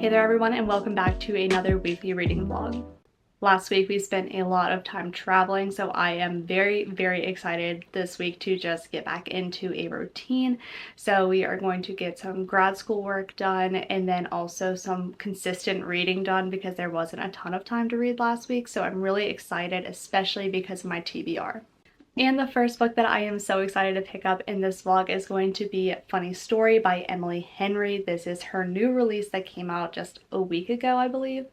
Hey there everyone, and welcome back to another weekly reading vlog. Last week we spent a lot of time traveling, so I am very excited this week to just get back into a routine. So we are going to get some grad school work done and then also some consistent reading done because there wasn't a ton of time to read last week. So I'm really excited, especially because of my TBR. And the first book that I am so excited to pick up in this vlog is going to be Funny Story by Emily Henry. This is her new release that came out just a week ago, I believe.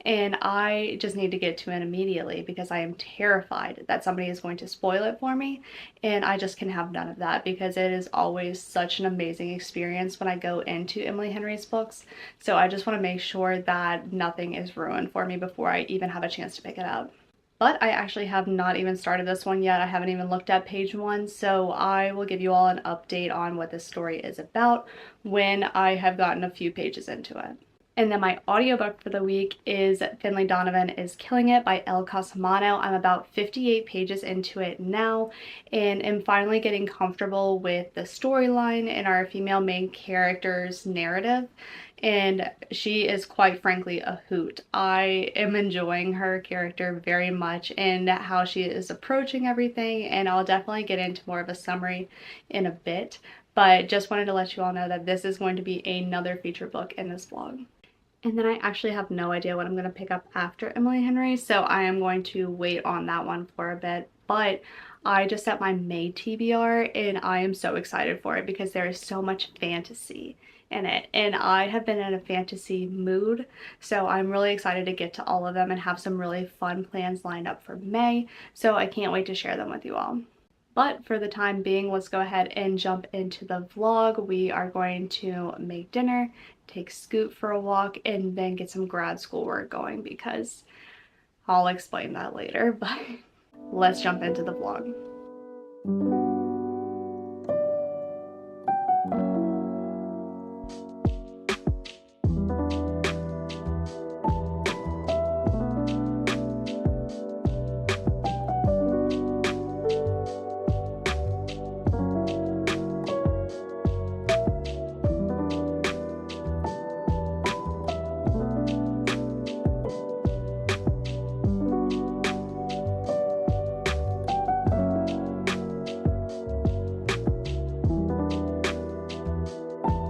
And I just need to get to it immediately because I am terrified that somebody is going to spoil it for me. And I just can have none of that because it is always such an amazing experience when I go into Emily Henry's books. So I just want to make sure that nothing is ruined for me before I even have a chance to pick it up. But I actually have not even started this one yet. I haven't even looked at page 1, so I will give you all an update on what this story is about when I have gotten a few pages into it. And then my audiobook for the week is Finley Donovan is Killing It by Elle Cosimano. I'm about 58 pages into it now and am finally getting comfortable with the storyline and our female main character's narrative. And she is quite frankly a hoot. I am enjoying her character very much and how she is approaching everything, and I'll definitely get into more of a summary in a bit, but just wanted to let you all know that this is going to be another feature book in this vlog. And then I actually have no idea what I'm going to pick up after Emily Henry, so I am going to wait on that one for a bit. But I just set my May TBR and I am so excited for it because there is so much fantasy in it. And I have been in a fantasy mood, so I'm really excited to get to all of them and have some really fun plans lined up for May. So I can't wait to share them with you all. But for the time being, let's go ahead and jump into the vlog. We are going to make dinner, take Scoot for a walk, and then get some grad school work going because I'll explain that later, but let's jump into the vlog.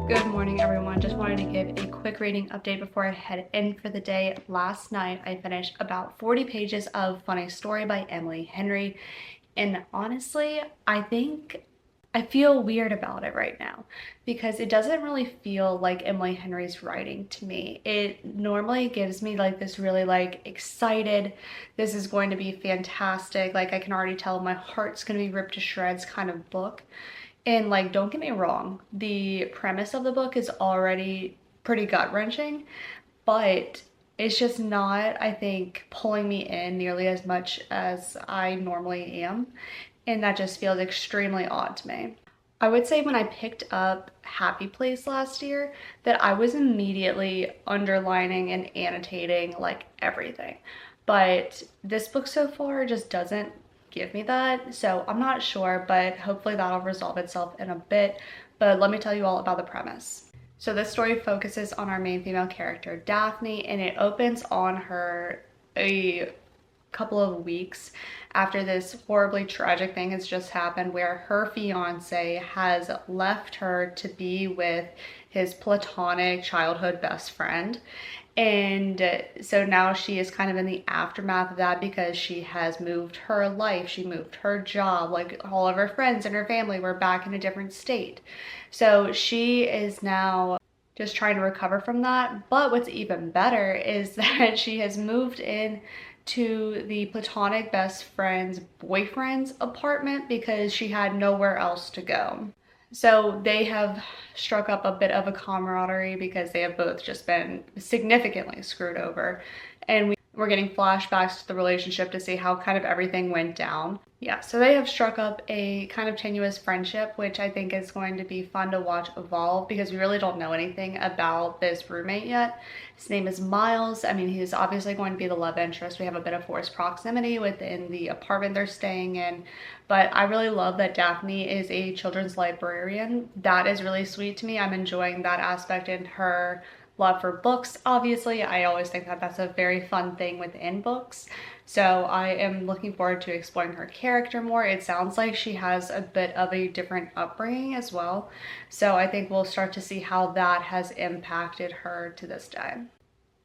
Good morning everyone, just wanted to give a quick reading update before I head in for the day. Last night I finished about 40 pages of Funny Story by Emily Henry, and honestly I feel weird about it right now because it doesn't really feel like Emily Henry's writing to me. It normally gives me like this really like excited, this is going to be fantastic, like I can already tell my heart's gonna be ripped to shreds kind of book. And like, don't get me wrong, the premise of the book is already pretty gut-wrenching, but it's just not, I think, pulling me in nearly as much as I normally am. And that just feels extremely odd to me. I would say when I picked up Happy Place last year that I was immediately underlining and annotating like everything. But this book so far just doesn't give me that, so I'm not sure, but hopefully that'll resolve itself in a bit. But let me tell you all about the premise. So this story focuses on our main female character Daphne, and it opens on her a couple of weeks after this horribly tragic thing has just happened where her fiance has left her to be with his platonic childhood best friend. And so now she is kind of in the aftermath of that because she has moved her life, she moved her job, like all of her friends and her family were back in a different state. So she is now just trying to recover from that. But what's even better is that she has moved in to the platonic best friend's boyfriend's apartment because she had nowhere else to go. So they have struck up a bit of a camaraderie because they have both just been significantly screwed over. And we're getting flashbacks to the relationship to see how kind of everything went down. Yeah, so they have struck up a kind of tenuous friendship, which I think is going to be fun to watch evolve because we really don't know anything about this roommate yet. His name is Miles. I mean, he's obviously going to be the love interest. We have a bit of forced proximity within the apartment they're staying in, but I really love that Daphne is a children's librarian. That is really sweet to me. I'm enjoying that aspect in her love for books, obviously. I always think that that's a very fun thing within books. So I am looking forward to exploring her character more. It sounds like she has a bit of a different upbringing as well. So I think we'll start to see how that has impacted her to this day.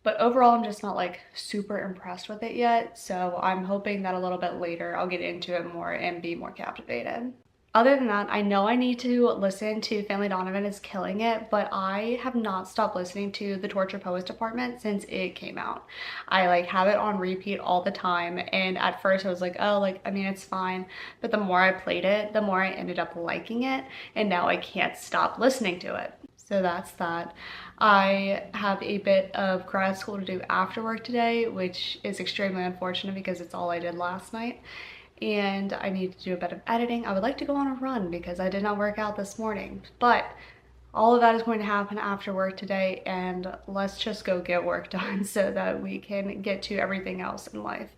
But overall, I'm just not like super impressed with it yet. So I'm hoping that a little bit later I'll get into it more and be more captivated. Other than that, I know I need to listen to Family Donovan is Killing It, but I have not stopped listening to The Torture Poets Department since it came out. I like have it on repeat all the time, and at first I was like, oh, like, I mean, it's fine. But the more I played it, the more I ended up liking it, and now I can't stop listening to it. So that's that. I have a bit of grad school to do after work today, which is extremely unfortunate because it's all I did last night. And I need to do a bit of editing. I would like to go on a run because I did not work out this morning, but all of that is going to happen after work today, and let's just go get work done so that we can get to everything else in life.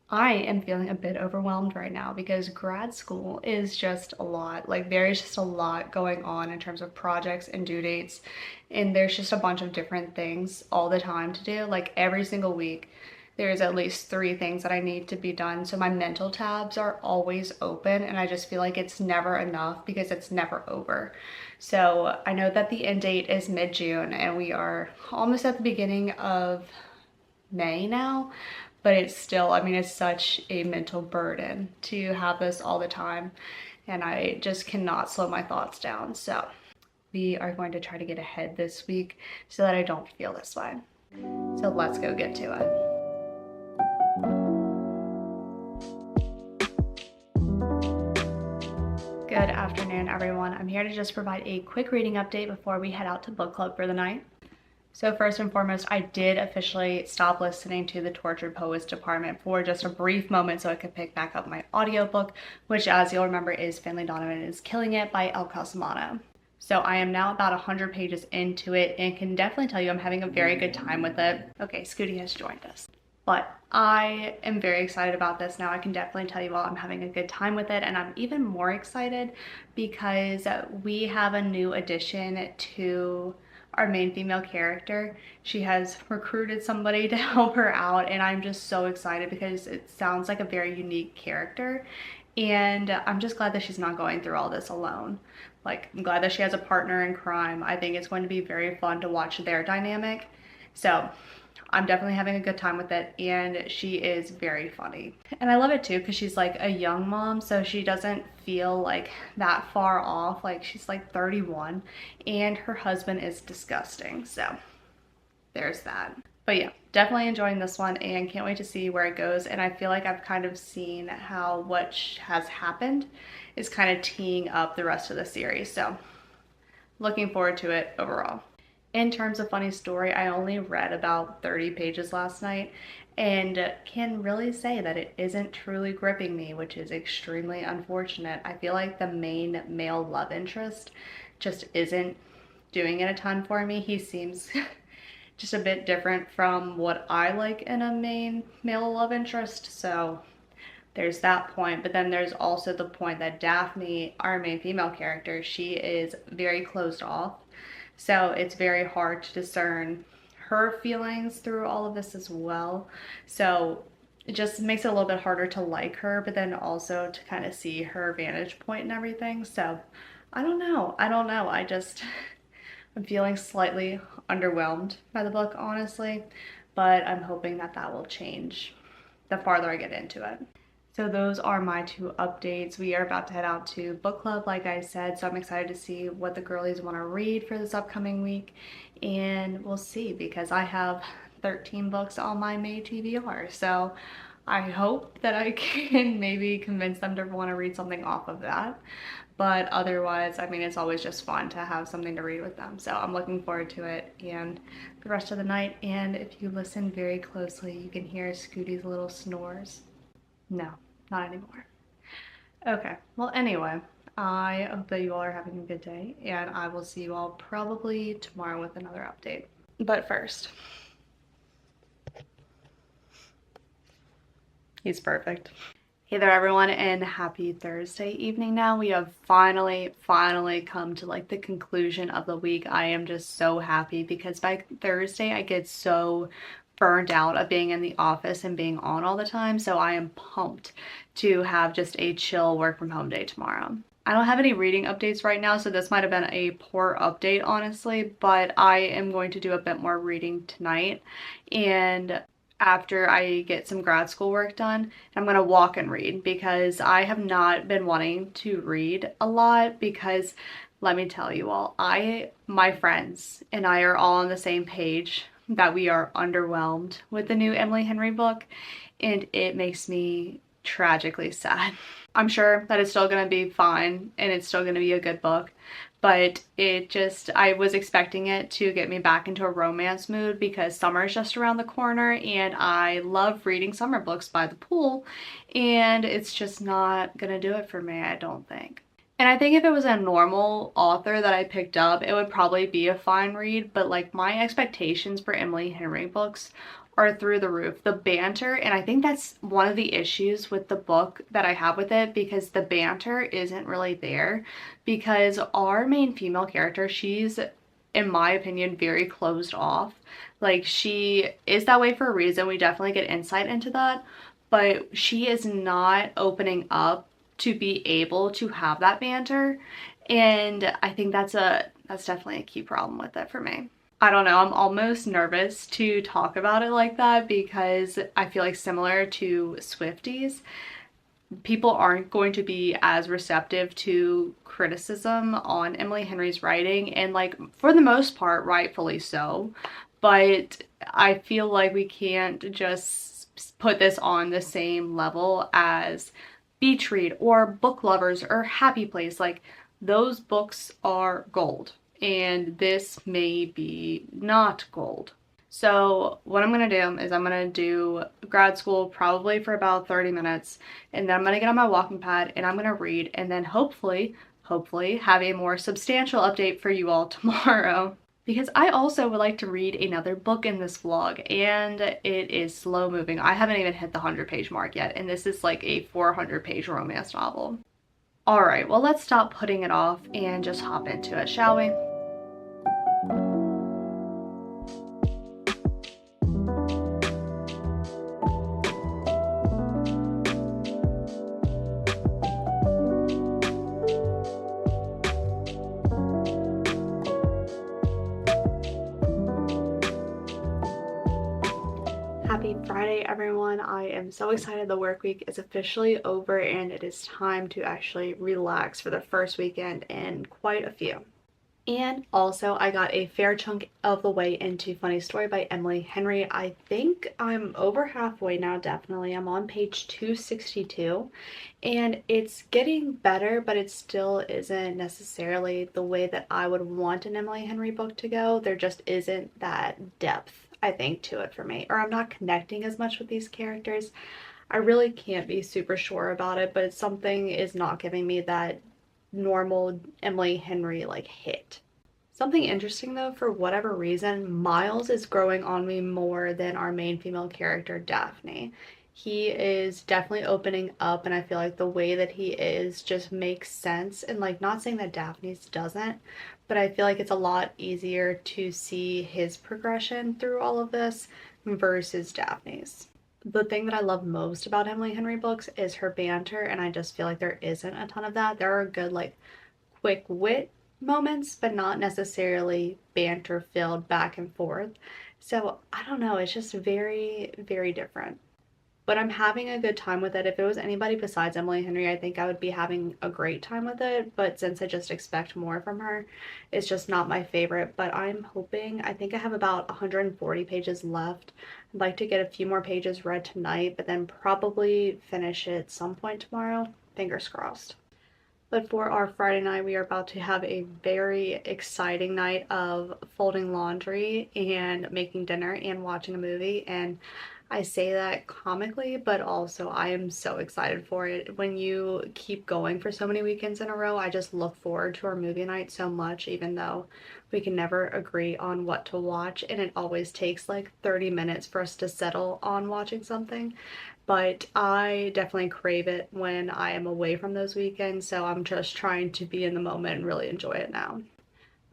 I am feeling a bit overwhelmed right now because grad school is just a lot. Like, there's just a lot going on in terms of projects and due dates, and there's just a bunch of different things all the time to do. Like, every single week there's at least 3 things that I need to be done. So my mental tabs are always open, and I just feel like it's never enough because it's never over. So I know that the end date is mid-June and we are almost at the beginning of May now, but it's still, I mean, it's such a mental burden to have this all the time, and I just cannot slow my thoughts down. So we are going to try to get ahead this week so that I don't feel this way. So let's go get to it. Good afternoon, everyone. I'm here to just provide a quick reading update before we head out to book club for the night. So first and foremost, I did officially stop listening to the Tortured Poets Department for just a brief moment so I could pick back up my audiobook, which, as you'll remember, is Family Donovan is Killing It by El Casamano. So I am now about 100 pages into it and can definitely tell you I'm having a very good time with it. Okay, Scooty has joined us. But I am very excited about this now. I can definitely tell you all I'm having a good time with it, and I'm even more excited because we have a new addition to our main female character. She has recruited somebody to help her out, and I'm just so excited because it sounds like a very unique character, and I'm just glad that she's not going through all this alone. Like, I'm glad that she has a partner in crime. I think it's going to be very fun to watch their dynamic. So I'm definitely having a good time with it, and she is very funny. And I love it too because she's like a young mom, so she doesn't feel like that far off. Like, she's like 31 and her husband is disgusting. So there's that. But yeah, definitely enjoying this one and can't wait to see where it goes. And I feel like I've kind of seen how what has happened is kind of teeing up the rest of the series. So looking forward to it overall. In terms of funny story, I only read about 30 pages last night and can really say that it isn't truly gripping me, which is extremely unfortunate. I feel like the main male love interest just isn't doing it a ton for me. He seems just a bit different from what I like in a main male love interest, so there's that point. But then there's also the point that Daphne, our main female character, she is very closed off. So it's very hard to discern her feelings through all of this as well. So it just makes it a little bit harder to like her, but then also to kind of see her vantage point and everything. So I don't know. I'm feeling slightly underwhelmed by the book, honestly, but I'm hoping that that will change the farther I get into it. So those are my 2 updates. We are about to head out to book club, like I said, so I'm excited to see what the girlies want to read for this upcoming week, and we'll see because I have 13 books on my May TBR, so I hope that I can maybe convince them to want to read something off of that. But otherwise, I mean, it's always just fun to have something to read with them. So I'm looking forward to it and the rest of the night. And if you listen very closely, you can hear Scooty's little snores. No, not anymore. Okay, well, anyway, I hope that you all are having a good day, and I will see you all probably tomorrow with another update. But first, he's perfect. Hey there everyone, and happy Thursday evening now. We have finally come to like the conclusion of the week. I am just so happy because by Thursday I get so burned out of being in the office and being on all the time. So I am pumped to have just a chill work from home day tomorrow. I don't have any reading updates right now, so this might have been a poor update, honestly, but I am going to do a bit more reading tonight. And after I get some grad school work done, I'm going to walk and read because I have not been wanting to read a lot because let me tell you all, my friends and I are all on the same page that we are underwhelmed with the new Emily Henry book, and it makes me tragically sad. I'm sure that it's still going to be fine and it's still going to be a good book, but I was expecting it to get me back into a romance mood because summer is just around the corner and I love reading summer books by the pool, and it's just not going to do it for me, I don't think. And I think if it was a normal author that I picked up, it would probably be a fine read, but like my expectations for Emily Henry books are through the roof. The banter, and I think that's one of the issues with the book that I have with it, because the banter isn't really there, because our main female character, she's, in my opinion, very closed off. Like, she is that way for a reason. We definitely get insight into that, but she is not opening up to be able to have that banter, and I think that's definitely a key problem with it for me. I don't know, I'm almost nervous to talk about it like that because I feel like, similar to Swifties, people aren't going to be as receptive to criticism on Emily Henry's writing, and like for the most part rightfully so, but I feel like we can't just put this on the same level as Beach Read or Book Lovers or Happy Place. Like, those books are gold and this may be not gold. So what I'm going to do is I'm going to do grad school probably for about 30 minutes, and then I'm going to get on my walking pad and I'm going to read, and then hopefully have a more substantial update for you all tomorrow. Because I also would like to read another book in this vlog, and it is slow moving. I haven't even hit the 100-page mark yet, and this is like a 400-page romance novel. Alright, well, let's stop putting it off and just hop into it, shall we? Happy Friday, everyone. I am so excited the work week is officially over and it is time to actually relax for the first weekend in quite a few. And also, I got a fair chunk of the way into Funny Story by Emily Henry. I think I'm over halfway now, definitely. I'm on page 262, and it's getting better, but it still isn't necessarily the way that I would want an Emily Henry book to go. There just isn't that depth, I think, to it for me, or I'm not connecting as much with these characters. I really can't be super sure about it, but something is not giving me that normal Emily Henry like hit. Something interesting though, for whatever reason, Miles is growing on me more than our main female character, Daphne. He is definitely opening up, and I feel like the way that he is just makes sense. And like, not saying that Daphne's doesn't, but I feel like it's a lot easier to see his progression through all of this versus Daphne's. The thing that I love most about Emily Henry books is her banter, and I just feel like there isn't a ton of that. There are good, like, quick wit moments, but not necessarily banter filled back and forth. So I don't know, it's just very, very different. But I'm having a good time with it. If it was anybody besides Emily Henry, I think I would be having a great time with it. But since I just expect more from her, it's just not my favorite. But I'm hoping, I think I have about 140 pages left. I'd like to get a few more pages read tonight, but then probably finish it some point tomorrow. Fingers crossed. But for our Friday night, we are about to have a very exciting night of folding laundry and making dinner and watching a movie. And I say that comically, but also I am so excited for it. When you keep going for so many weekends in a row, I just look forward to our movie night so much, even though we can never agree on what to watch. And it always takes like 30 minutes for us to settle on watching something. but I definitely crave it when I am away from those weekends, so I'm just trying to be in the moment and really enjoy it now.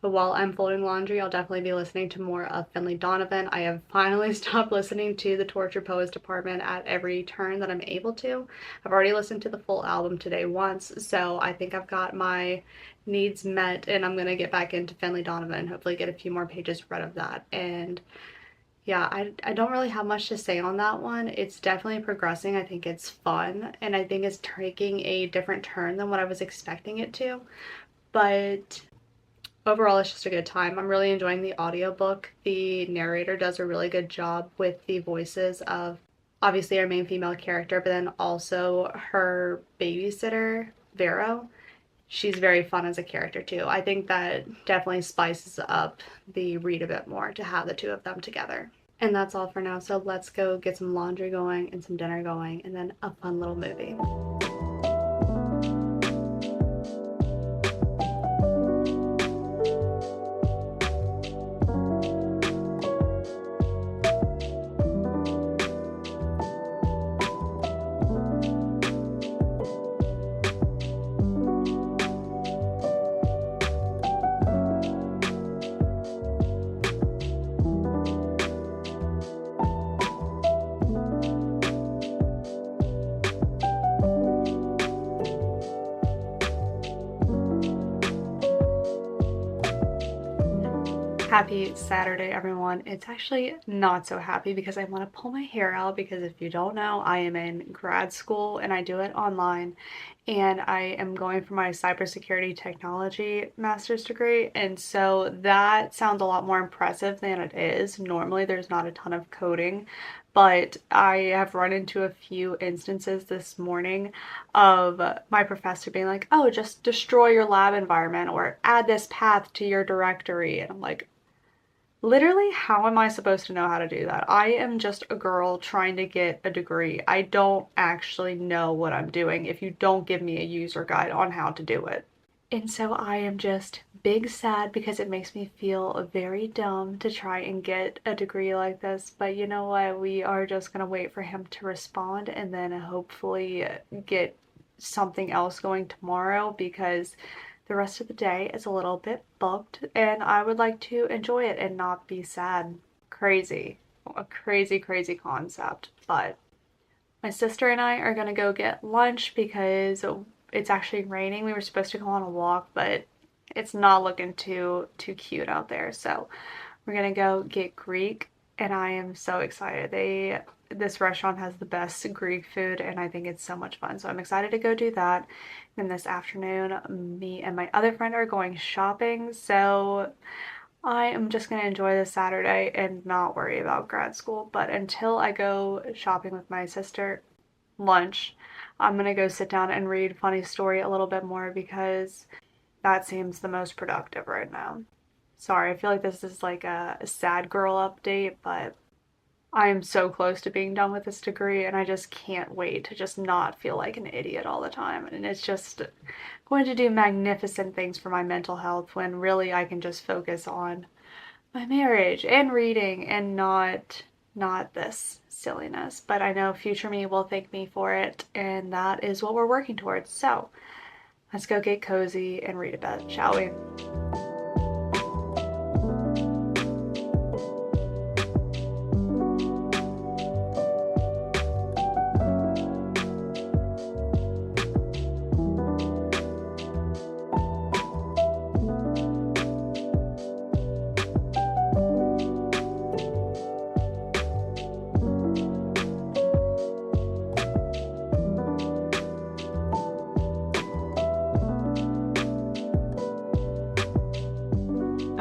But while I'm folding laundry, I'll definitely be listening to more of Finley Donovan. I have finally stopped listening to the Tortured Poets Department at every turn that I'm able to. I've already listened to the full album today once, so I think I've got my needs met, and I'm gonna get back into Finley Donovan and hopefully get a few more pages read of that. And yeah, I don't really have much to say on that one. It's definitely progressing. I think it's fun, and I think it's taking a different turn than what I was expecting it to. But overall, it's just a good time. I'm really enjoying the audiobook. The narrator does a really good job with the voices of obviously our main female character, but then also her babysitter, Vero. She's very fun as a character too. I think that definitely spices up the read a bit more to have the two of them together. And that's all for now. So let's go get some laundry going and some dinner going and then a fun little movie. Happy Saturday, everyone. It's actually not so happy because I want to pull my hair out because if you don't know, I am in grad school and I do it online, and I am going for my cybersecurity technology master's degree, and so that sounds a lot more impressive than it is. Normally there's not a ton of coding, but I have run into a few instances this morning of my professor being like, oh, just destroy your lab environment or add this path to your directory, and I'm like, literally, how am I supposed to know how to do that? I am just a girl trying to get a degree. I don't actually know what I'm doing if you don't give me a user guide on how to do it. And so I am just big sad because it makes me feel very dumb to try and get a degree like this. But you know what? We are just gonna wait for him to respond and then hopefully get something else going tomorrow because the rest of the day is a little bit booked and I would like to enjoy it and not be sad. Crazy. A crazy, crazy concept. But my sister and I are gonna go get lunch because it's actually raining. We were supposed to go on a walk, but it's not looking too cute out there. So we're gonna go get Greek and I am so excited. This restaurant has the best Greek food and I think it's so much fun. So I'm excited to go do that. And this afternoon, me and my other friend are going shopping. So I am just gonna enjoy this Saturday and not worry about grad school. But until I go shopping with my sister, lunch, I'm gonna go sit down and read Funny Story a little bit more because that seems the most productive right now. Sorry, I feel like this is like a sad girl update, but I am so close to being done with this degree and I just can't wait to just not feel like an idiot all the time. And it's just going to do magnificent things for my mental health when really I can just focus on my marriage and reading and not this silliness. But I know future me will thank me for it and that is what we're working towards. So let's go get cozy and read a bit, shall we?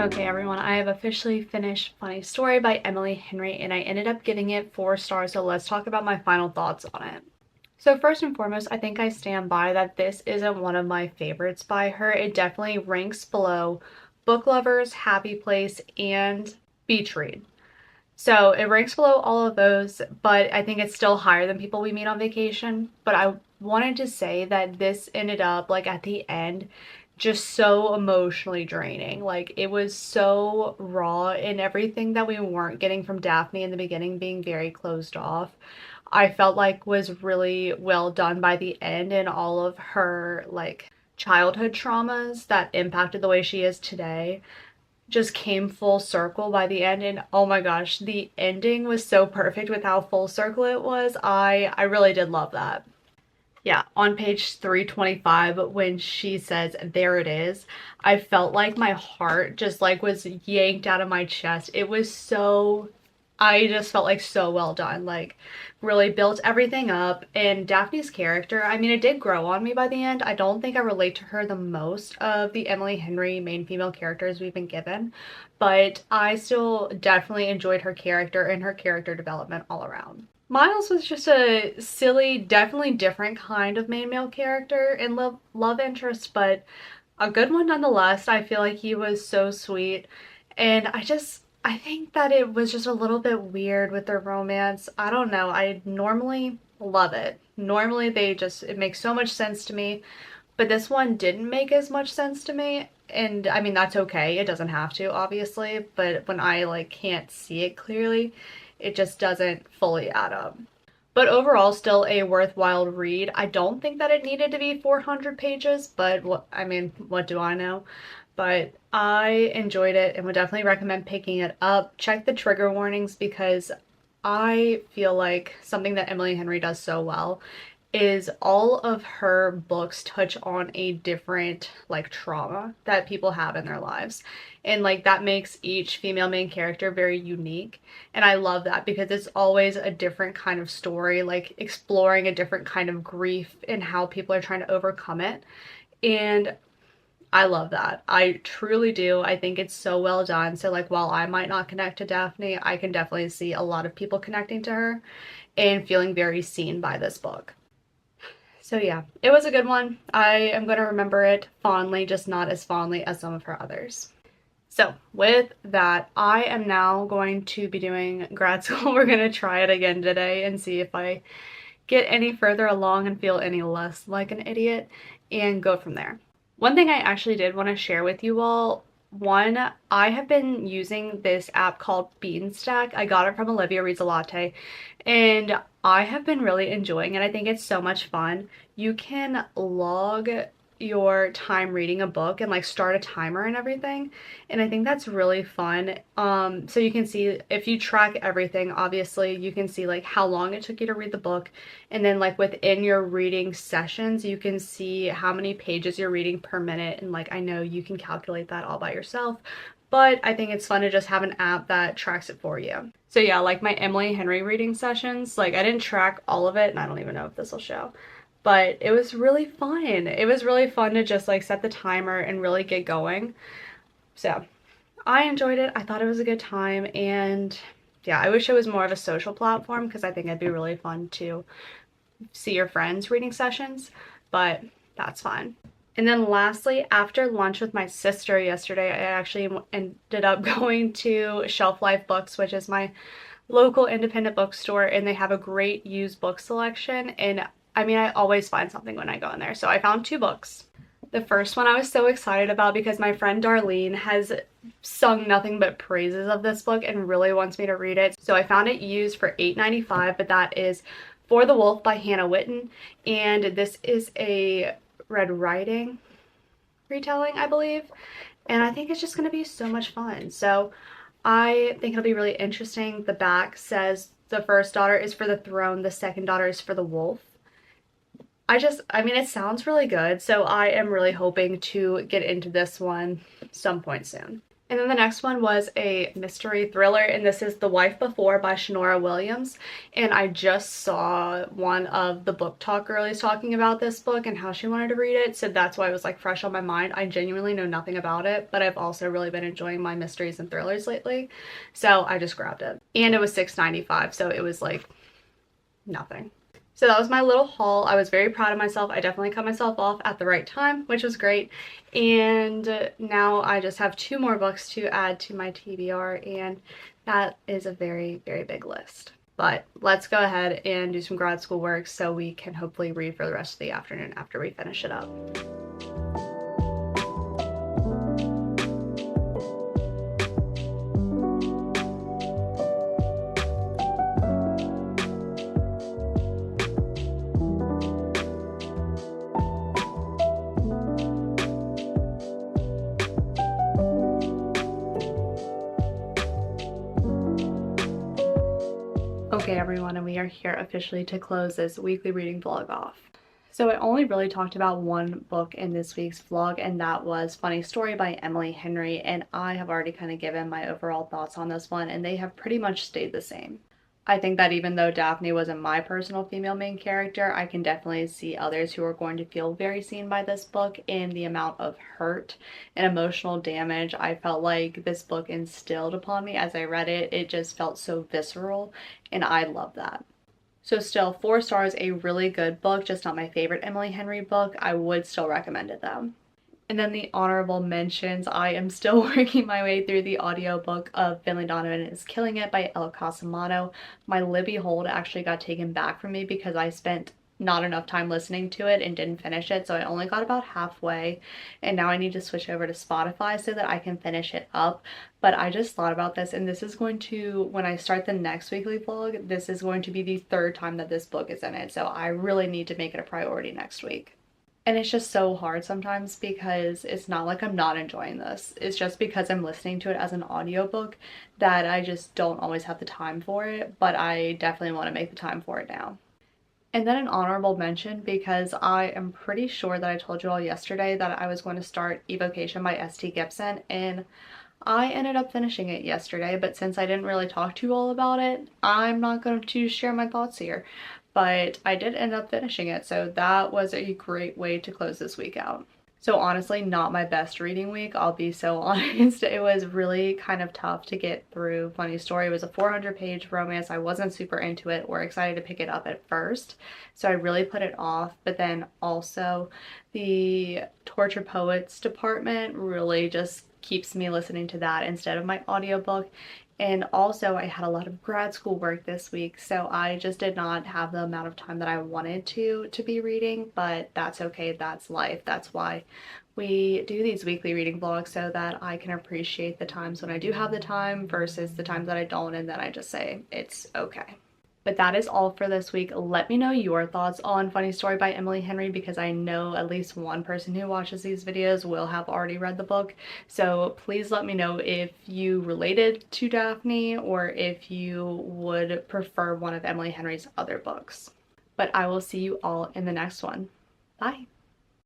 Okay, everyone, I have officially finished Funny Story by Emily Henry, and I ended up giving it 4 stars, so let's talk about my final thoughts on it. So first and foremost, I think I stand by that this isn't one of my favorites by her. It definitely ranks below Book Lovers, Happy Place, and Beach Read. So it ranks below all of those, but I think it's still higher than People We Meet on Vacation. But I wanted to say that this ended up, like, at the end, just so emotionally draining. Like, it was so raw in everything that we weren't getting from Daphne in the beginning, being very closed off. I felt like was really well done by the end, and all of her like childhood traumas that impacted the way she is today just came full circle by the end. And oh my gosh, the ending was so perfect with how full circle it was. I really did love that. Yeah, on page 325, when she says, "There it is," I felt like my heart just like was yanked out of my chest. It was so, I just felt like so well done. Like, really built everything up. And Daphne's character, I mean, it did grow on me by the end. I don't think I relate to her the most of the Emily Henry main female characters we've been given, but I still definitely enjoyed her character and her character development all around. Miles was just a silly, definitely different kind of main male character and love interest, but a good one nonetheless. I feel like he was so sweet, and I think that it was just a little bit weird with their romance. I don't know. I normally love it. Normally it makes so much sense to me, but this one didn't make as much sense to me. And I mean, that's okay. It doesn't have to, obviously, but when I like can't see it clearly, it just doesn't fully add up. But overall, still a worthwhile read. I don't think that it needed to be 400 pages, but I mean, what do I know? But I enjoyed it and would definitely recommend picking it up. Check the trigger warnings, because I feel like something that Emily Henry does so well is all of her books touch on a different like trauma that people have in their lives, and like that makes each female main character very unique. And I love that, because it's always a different kind of story, like exploring a different kind of grief and how people are trying to overcome it. And I love that. I truly do. I think it's so well done. So like, while I might not connect to Daphne, I can definitely see a lot of people connecting to her and feeling very seen by this book. So yeah, it was a good one. I am going to remember it fondly, just not as fondly as some of her others. So with that, I am now going to be doing grad school. We're going to try it again today and see if I get any further along and feel any less like an idiot, and go from there. One thing I actually did want to share with you all, one, I have been using this app called Beanstack. I got it from Olivia Reads a Latte, and I have been really enjoying it. I think it's so much fun. You can log your time reading a book and like start a timer and everything, and I think that's really fun. So you can see, if you track everything, obviously you can see like how long it took you to read the book, and then like within your reading sessions you can see how many pages you're reading per minute. And like, I know you can calculate that all by yourself, but I think it's fun to just have an app that tracks it for you. So yeah, like my Emily Henry reading sessions, like I didn't track all of it, and I don't even know if this will show, but it was really fun. It was really fun to just like set the timer and really get going. So I enjoyed it. I thought it was a good time, and yeah, I wish it was more of a social platform, because I think it'd be really fun to see your friends reading sessions, but that's fine. And then lastly, after lunch with my sister yesterday, I actually ended up going to Shelf Life Books, which is my local independent bookstore, and they have a great used book selection. And I mean, I always find something when I go in there. So I found 2 books. The first one I was so excited about because my friend Darlene has sung nothing but praises of this book and really wants me to read it. So I found it used for $8.95, but that is For the Wolf by Hannah Witten. And this is a Red Riding retelling, I believe. And I think it's just going to be so much fun. So I think it'll be really interesting. The back says the first daughter is for the throne, the second daughter is for the wolf. I mean, it sounds really good, so I am really hoping to get into this one some point soon. And then the next one was a mystery thriller, and this is The Wife Before by Shanora Williams. And I just saw one of the book talk girlies talking about this book and how she wanted to read it, so that's why it was like fresh on my mind. I genuinely know nothing about it, but I've also really been enjoying my mysteries and thrillers lately, so I just grabbed it. And it was $6.95, so it was like nothing. So that was my little haul. I was very proud of myself. I definitely cut myself off at the right time, which was great. And now I just have 2 more books to add to my TBR, and that is a very, very big list. But let's go ahead and do some grad school work so we can hopefully read for the rest of the afternoon after we finish it up. are here officially to close this weekly reading vlog off. So I only really talked about one book in this week's vlog, and that was Funny Story by Emily Henry, and I have already kind of given my overall thoughts on this one, and they have pretty much stayed the same. I think that even though Daphne wasn't my personal female main character, I can definitely see others who are going to feel very seen by this book in the amount of hurt and emotional damage I felt like this book instilled upon me as I read it. It just felt so visceral, and I love that. So still, 4 stars, a really good book, just not my favorite Emily Henry book. I would still recommend it though. And then the honorable mentions, I am still working my way through the audiobook of Finley Donovan is Killing It by El Casamano. My Libby hold actually got taken back from me because I spent not enough time listening to it and didn't finish it, so I only got about halfway, and now I need to switch over to Spotify so that I can finish it up. But I just thought about this, and this is going to, when I start the next weekly vlog, this is going to be the 3rd time that this book is in it, so I really need to make it a priority next week. And it's just so hard sometimes because it's not like I'm not enjoying this. It's just because I'm listening to it as an audiobook that I just don't always have the time for it, but I definitely want to make the time for it now. And then an honorable mention, because I am pretty sure that I told you all yesterday that I was going to start Evocation by S.T. Gibson, and I ended up finishing it yesterday, but since I didn't really talk to you all about it, I'm not going to share my thoughts here. But I did end up finishing it, so that was a great way to close this week out. So honestly, not my best reading week, I'll be so honest. It was really kind of tough to get through Funny Story. It was a 400-page romance. I wasn't super into it or excited to pick it up at first, so I really put it off. But then also the Torture Poets department really just keeps me listening to that instead of my audiobook. And also I had a lot of grad school work this week, so I just did not have the amount of time that I wanted to be reading, but that's okay, that's life. That's why we do these weekly reading vlogs, so that I can appreciate the times when I do have the time versus the times that I don't, and then I just say it's okay. But that is all for this week. Let me know your thoughts on Funny Story by Emily Henry, because I know at least one person who watches these videos will have already read the book. So please let me know if you related to Daphne or if you would prefer one of Emily Henry's other books. But I will see you all in the next one. Bye!